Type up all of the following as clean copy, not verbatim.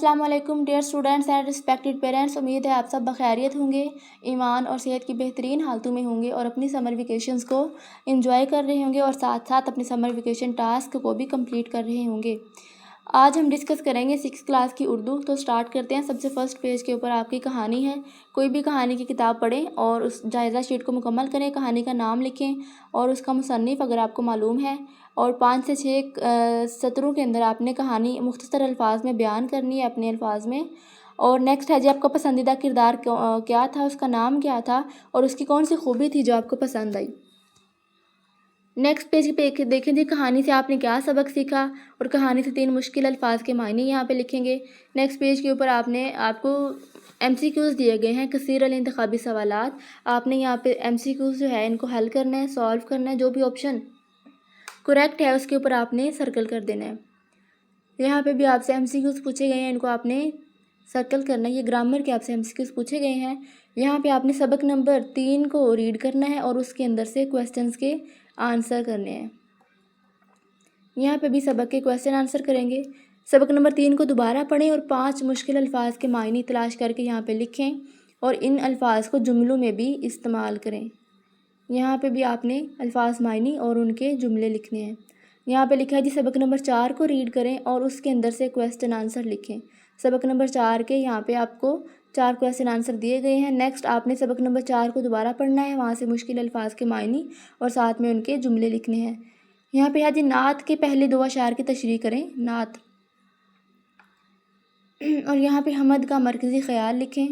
अस्सलाम वालेकुम dear students and respected parents. उम्मीद है आप सब बखैरियत होंगे, ईमान और सेहत की बेहतरीन हालतों में होंगे और अपनी समर वेकेशंस को एंजॉय कर रहे होंगे और साथ साथ अपने समर वेकेशन टास्क को भी कंप्लीट कर रहे होंगे। आज हम डिस्कस करेंगे 6th क्लास की उर्दू। तो स्टार्ट करते हैं। सबसे फर्स्ट पेज के ऊपर आपकी कहानी है। कोई भी कहानी की किताब पढ़ें और उस जायज़ा शीट को मुकम्मल करें। कहानी का नाम लिखें और उसका मुसन्निफ़ अगर आपको मालूम है, और 5 से 6 सत्रों के अंदर आपने कहानी मुख्तसर अल्फाज में बयान करनी है अपने अल्फाज में। और नेक्स्ट है जी, आपका पसंदीदा किरदार क्या था, उसका नाम क्या था और उसकी कौन सी खूबी थी जो आपको पसंद आई। नेक्स्ट पेज पे देखें जी, कहानी से आपने क्या सबक सीखा और कहानी से 3 मुश्किल अल्फाज के मायने यहाँ पे लिखेंगे। नेक्स्ट पेज के ऊपर आपको MCQs दिए गए हैं, कसीर अल इंतखाबी सवालात। आपने यहाँ पे MCQs जो है इनको हल करना है, सॉल्व करना है। जो भी ऑप्शन करेक्ट है उसके ऊपर आपने सर्कल कर देना है। यहाँ पे भी आपसे MCQs पूछे गए हैं, इनको आपने सर्कल करना है। ये ग्रामर के आपसे MCQs पूछे गए हैं। यहाँ पे आपने सबक नंबर 3 को रीड करना है और उसके अंदर से क्वेश्चंस के आंसर करने हैं। यहाँ पे भी सबक के क्वेश्चन आंसर करेंगे। सबक नंबर 3 को दोबारा पढ़ें और 5 मुश्किल अल्फाज के मायने तलाश करके यहाँ पे लिखें और इन अल्फाज को जुमलों में भी इस्तेमाल करें। यहाँ पे भी आपने अल्फाज मायने और उनके जुमले लिखने हैं। यहाँ पे लिखा है जी, सबक नंबर 4 को रीड करें और उसके अंदर से क्वेश्चन आंसर लिखें। सबक नंबर 4 के यहाँ पे आपको 4 क्वेश्चन आंसर दिए गए हैं। नेक्स्ट आपने सबक नंबर 4 को दोबारा पढ़ना है, वहाँ से मुश्किल अल्फाज के मायने और साथ में उनके जुमले लिखने हैं। यहाँ पे है जी, नात के पहले 2 अशार की तशरीह करें, नात। और यहाँ पे हमद का मरकज़ी ख़याल लिखें।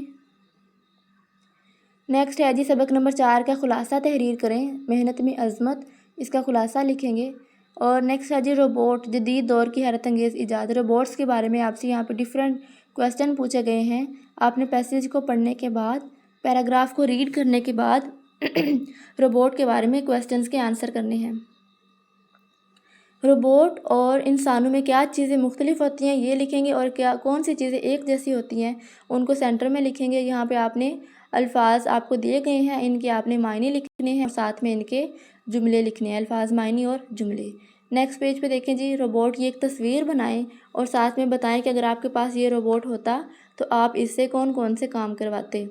नेक्स्ट है जी, सबक नंबर 4 का खुलासा तहरीर करें, मेहनत में अज़मत, इसका खुलासा लिखेंगे। और नेक्स्ट है जी, रोबोट, जदीद दौर की हैरत अंगेज़ ईजाद। रोबोट्स के बारे में आपसे यहाँ पे डिफरेंट क्वेश्चन पूछे गए हैं। आपने पैसेज को पढ़ने के बाद, पैराग्राफ को रीड करने के बाद रोबोट के बारे में क्वेश्चंस के आंसर करने हैं। रोबोट और इंसानों में क्या चीज़ें मुख्तलिफ होती हैं ये लिखेंगे और कौन सी चीज़ें एक जैसी होती हैं उनको सेंटर में लिखेंगे। यहाँ पे आपने अल्फाज आपको दिए गए हैं, इनके आपने मायने लिखने हैं और साथ में इनके जुमले लिखने हैं, अल्फाज, मायने और जुमले। नेक्स्ट पेज पे देखें जी, रोबोट की एक तस्वीर बनाएं और साथ में बताएं कि अगर आपके पास ये रोबोट होता तो आप इससे कौन कौन से काम करवाते।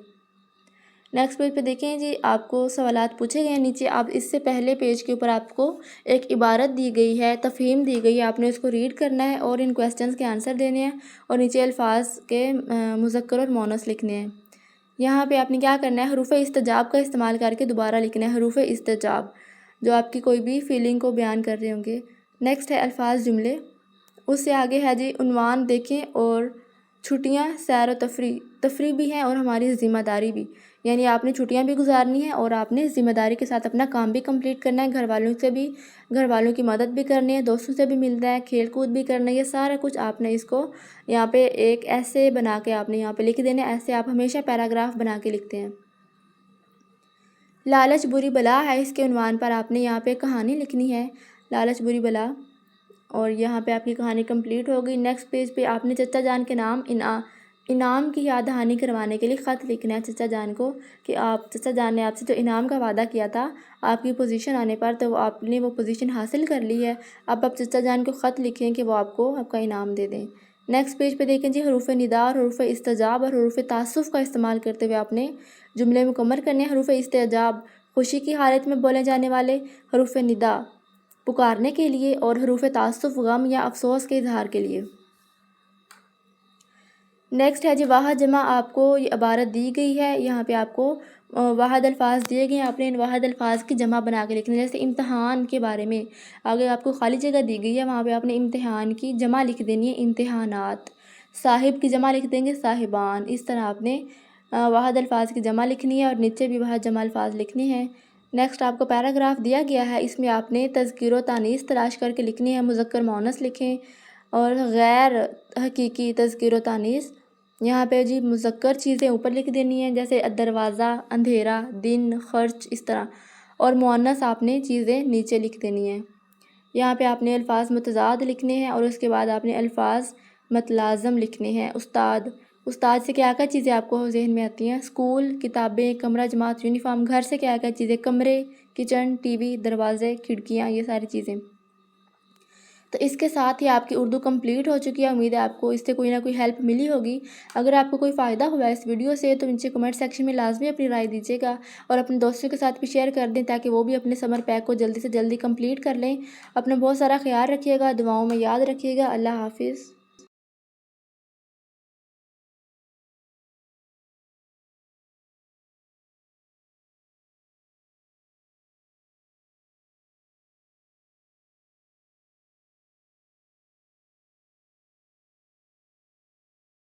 नेक्स्ट पेज पे देखें जी, आपको सवालात पूछे गए हैं नीचे। आप इससे पहले पेज के ऊपर आपको एक इबारत दी गई है, तफ़हीम दी गई है, आपने उसको रीड करना है और इन क्वेश्चंस के आंसर देने हैं और नीचे अल्फाज के मुज़क्कर और मोनस लिखने हैं। यहाँ पे आपने क्या करना है, हरूफ इस्तिजाब का इस्तेमाल करके दोबारा लिखना है, हरूफ इस्तिजाब जो आपकी कोई भी फीलिंग को बयान कर रहे होंगे। नेक्स्ट है अल्फाज जुमले, उससे आगे है जी उन्वान देखें और छुट्टियाँ, सैर व तफरी भी हैं और हमारी ज़िम्मेदारी भी, यानी आपने छुट्टियाँ भी गुजारनी है और आपने ज़िम्मेदारी के साथ अपना काम भी कंप्लीट करना है। घर वालों की मदद भी करनी है, दोस्तों से भी मिलना है, खेल कूद भी करना है। ये सारा कुछ आपने इसको यहाँ पे एक ऐसे बना के आपने यहाँ पे लिख देना है। ऐसे आप हमेशा पैराग्राफ बना के लिखते हैं। लालच बुरी बला है, इसके उन्वान पर आपने यहाँ पे कहानी लिखनी है, लालच बुरी बला। और यहाँ पे आपकी कहानी कंप्लीट हो गई। नेक्स्ट पेज पे आपने चचा जान के नाम इनाम की याद दहानी करवाने के लिए ख़त लिखना है चचा जान को कि चचा जान ने आपसे जो इनाम का वादा किया था आपकी पोजीशन आने पर, तो आपने वो पोजीशन हासिल कर ली है। अब आप चचा जान को ख़त लिखें कि वो आपको आपका इनाम दे दें। नेक्स्ट पेज पे देखें जी, हरूफ निदा और हरूफ इस्तिजाब और हरूफ तासुफ़ का इस्तेमाल करते हुए आपने जुमले मुकम्मल करने हैं। हरूफ इस्तिजाब खुशी की हालत में बोले जाने वाले, हरूफ निदा पुकारने के लिए और हरूफ तासुफ़ गम या अफसोस के इजहार के लिए। नेक्स्ट है जी, वाहद जमा, आपको ये इबारत दी गई है, यहाँ पे आपको वाहद अल्फाज दिए गए हैं, आपने इन वाहद अल्फाज की जमा बना के लिखनी है। जैसे इम्तहान के बारे में आगे आपको खाली जगह दी गई है, वहाँ पे आपने इम्तहान की जमा लिख देनी है, इम्तहानात। साहिब की जमा लिख देंगे, साहिबान। इस तरह आपने वाहद अल्फाज की जमा लिखनी है और नीचे भी वाहद जमा अल्फाज लिखने हैं। नेक्स्ट आपको पैराग्राफ दिया गया है, इसमें आपने तज़कीर व तानीस तलाश करके लिखनी है, मुज़क्कर मोनस लिखें और गैर हकीकी तज़कीर व तानीस। यहाँ पे जी मुज़क्कर चीज़ें ऊपर लिख देनी है, जैसे दरवाज़ा, अंधेरा, दिन, खर्च, इस तरह। और मुअन्नस आपने चीज़ें नीचे लिख देनी है। यहाँ पे आपने अल्फाज मुतज़ाद लिखने हैं और उसके बाद आपने अल्फाज मतलाज़म लिखने हैं। उस्ताद से क्या क्या चीज़ें आपको जहन में आती हैं, स्कूल, किताबें, कमरा, जमात, यूनिफॉर्म। घर से क्या क्या चीज़ें, कमरे, किचन, TV, दरवाज़े, खिड़कियाँ, ये सारी चीज़ें। تو اس کے ساتھ ہی آپ کی اردو کمپلیٹ ہو چکی ہے۔ امید ہے آپ کو اس سے کوئی نہ کوئی ہیلپ ملی ہوگی۔ اگر آپ کو کوئی فائدہ ہوا ہے اس ویڈیو سے تو نیچے کمنٹ سیکشن میں لازمی اپنی رائے دیجیے گا، اور اپنے دوستوں کے ساتھ بھی شیئر کر دیں تاکہ وہ بھی اپنے سمر پیک کو جلدی سے جلدی کمپلیٹ کر لیں۔ اپنا بہت سارا خیال رکھیے گا، دعاؤں میں یاد رکھیے گا۔ اللہ حافظ۔